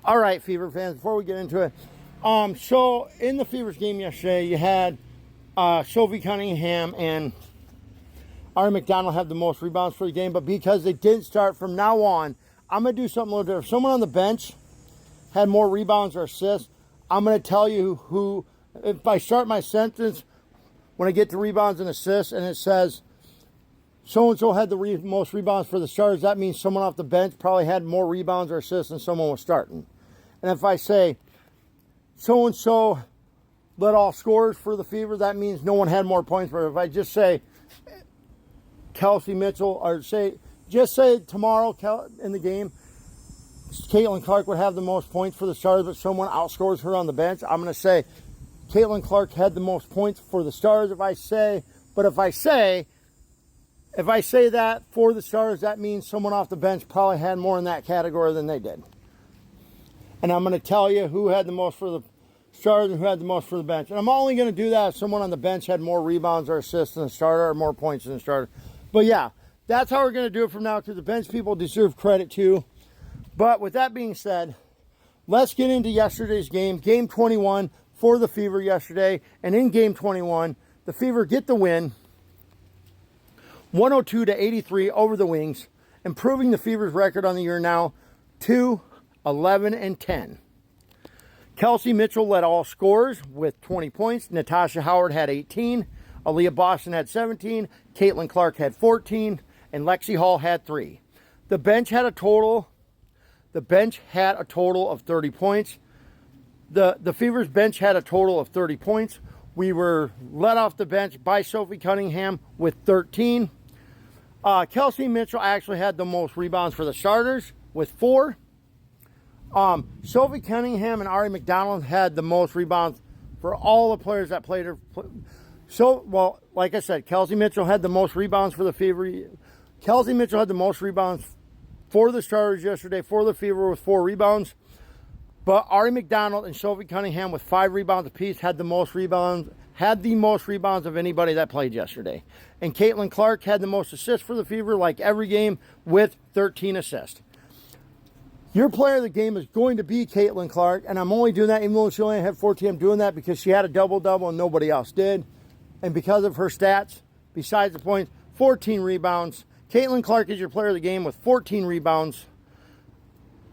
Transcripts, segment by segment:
All right, Fever fans, before we get into it, so in the Fever's game yesterday, you had Sophie Cunningham and Ari McDonald have the most rebounds for the game, but because they didn't start, from now on, I'm going to do something a little different. If someone on the bench had more rebounds or assists, I'm going to tell you who, if I start my sentence when I get to rebounds and assists, and it says so-and-so had the most rebounds for the starters, that means someone off the bench probably had more rebounds or assists than someone was starting. And if I say so-and-so led all scorers for the Fever, that means no one had more points. But if I just say Kelsey Mitchell, or just say tomorrow in the game, Caitlin Clark would have the most points for the starters, but someone outscores her on the bench, I'm going to say Caitlin Clark had the most points for the starters. If I say that for the starters, that means someone off the bench probably had more in that category than they did. And I'm going to tell you who had the most for the starters and who had the most for the bench. And I'm only going to do that if someone on the bench had more rebounds or assists than the starter, or more points than the starter. But yeah, that's how we're going to do it from now, because the bench people deserve credit too. But with that being said, let's get into yesterday's game. Game 21 for the Fever yesterday. And in game 21, the Fever get the win, 102-83 over the Wings, improving the Fever's record on the year now to 11-10. Kelsey Mitchell led all scorers with 20 points. Natasha Howard had 18. Aaliyah Boston had 17. Caitlin Clark had 14. And Lexi Hall had 3. The bench had a total of 30 points. The Fever's bench had a total of 30 points. We were led off the bench by Sophie Cunningham with 13. Kelsey Mitchell actually had the most rebounds for the starters with 4. Sophie Cunningham and Ari McDonald had the most rebounds for all the players that played her. So, well, like I said, Kelsey Mitchell had the most rebounds for the Fever. Kelsey Mitchell had the most rebounds for the starters yesterday for the Fever with 4 rebounds. But Ari McDonald and Sophie Cunningham with 5 rebounds apiece had the most rebounds of anybody that played yesterday. And Caitlin Clark had the most assists for the Fever, like every game, with 13 assists. Your player of the game is going to be Caitlin Clark, and I'm only doing that, even though she only had 14, I'm doing that because she had a double-double and nobody else did. And because of her stats, besides the points, 14 rebounds. Caitlin Clark is your player of the game with 14 rebounds.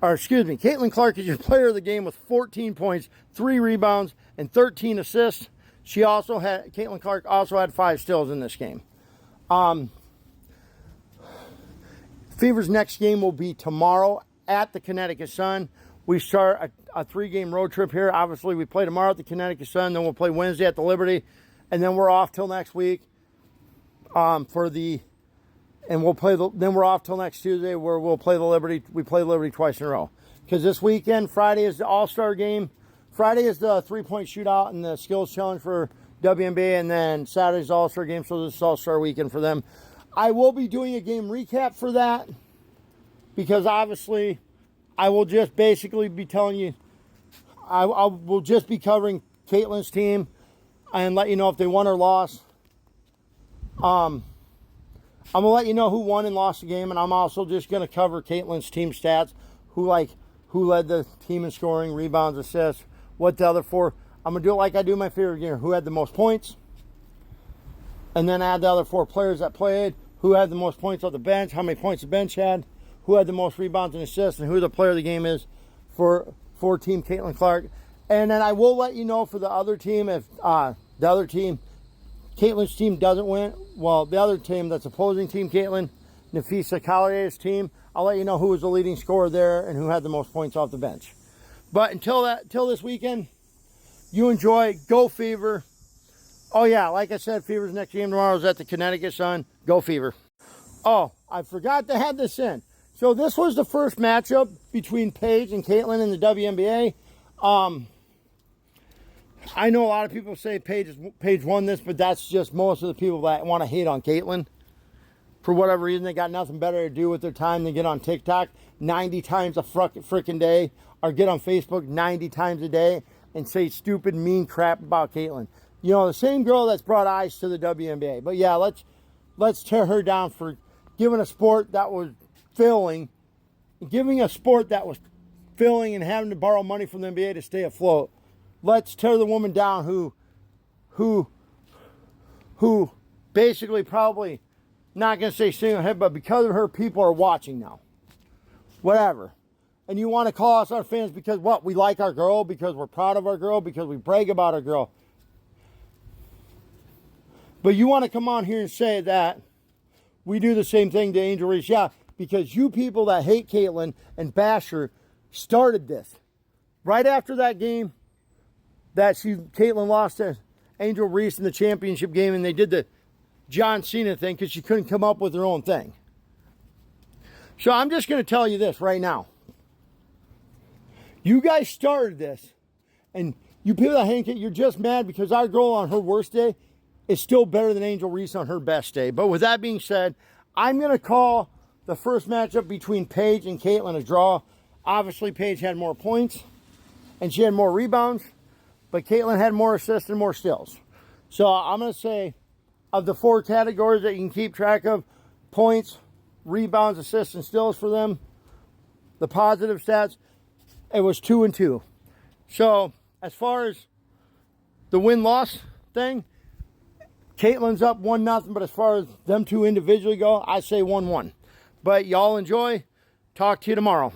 Caitlin Clark is your player of the game with 14 points, 3 rebounds, and 13 assists. Caitlin Clark also had 5 steals in this game. Fever's next game will be tomorrow at the Connecticut Sun. We start a 3-game road trip here. Obviously, we play tomorrow at the Connecticut Sun, then we'll play Wednesday at the Liberty, and then we're off till next week then we're off till next Tuesday, where we'll play the Liberty. We play Liberty twice in a row. Because this weekend, Friday is the All-Star game. Friday is the 3-point shootout and the skills challenge for WNBA, and then Saturday's the All-Star game, so this is All-Star weekend for them. I will be doing a game recap for that, because obviously I will just basically be telling you, I will just be covering Caitlin's team and let you know if they won or lost. I'm going to let you know who won and lost the game, and I'm also just going to cover Caitlin's team stats, who led the team in scoring, rebounds, assists, what the other 4. I'm going to do it like I do my favorite game, who had the most points, and then add the other 4 players that played, who had the most points off the bench, how many points the bench had, who had the most rebounds and assists, and who the player of the game is for Team Caitlin Clark. And then I will let you know for the other team, if the other team, Caitlin's team, doesn't win. Well, the other team that's opposing Team Caitlin, Nafisa Collier's team, I'll let you know who was the leading scorer there and who had the most points off the bench. But until this weekend, you enjoy. Go Fever. Oh yeah, like I said, Fever's next game tomorrow is at the Connecticut Sun. Go Fever. Oh, I forgot to have this in. So this was the first matchup between Paige and Caitlin in the WNBA. I know a lot of people say Paige won this, but that's just most of the people that want to hate on Caitlin. For whatever reason, they got nothing better to do with their time than get on TikTok 90 times a frickin' day, or get on Facebook 90 times a day and say stupid, mean crap about Caitlin. You know, the same girl that's brought eyes to the WNBA. But yeah, let's tear her down for giving a sport that was failing, giving a sport that was filling and having to borrow money from the NBA to stay afloat. Let's tear the woman down who basically probably, not going to say single-handed, but because of her, people are watching now. Whatever. And you want to call us our fans because what? We like our girl, because we're proud of our girl, because we brag about our girl. But you want to come on here and say that we do the same thing to Angel Reese. Yeah, because you people that hate Caitlyn and bash her started this. Right after that game that Caitlyn lost to Angel Reese in the championship game, and they did the John Cena thing because she couldn't come up with her own thing. So I'm just going to tell you this right now. You guys started this, and you people that hate it, you're just mad because our girl on her worst day is still better than Angel Reese on her best day. But with that being said, I'm going to call the first matchup between Paige and Caitlyn a draw. Obviously, Paige had more points, and she had more rebounds, but Caitlyn had more assists and more steals. So I'm going to say, of the 4 categories that you can keep track of, points, rebounds, assists, and steals for them, the positive stats, it was 2-2. So as far as the win-loss thing, Caitlyn's up 1-0, but as far as them two individually go, I say 1-1. But y'all enjoy. Talk to you tomorrow.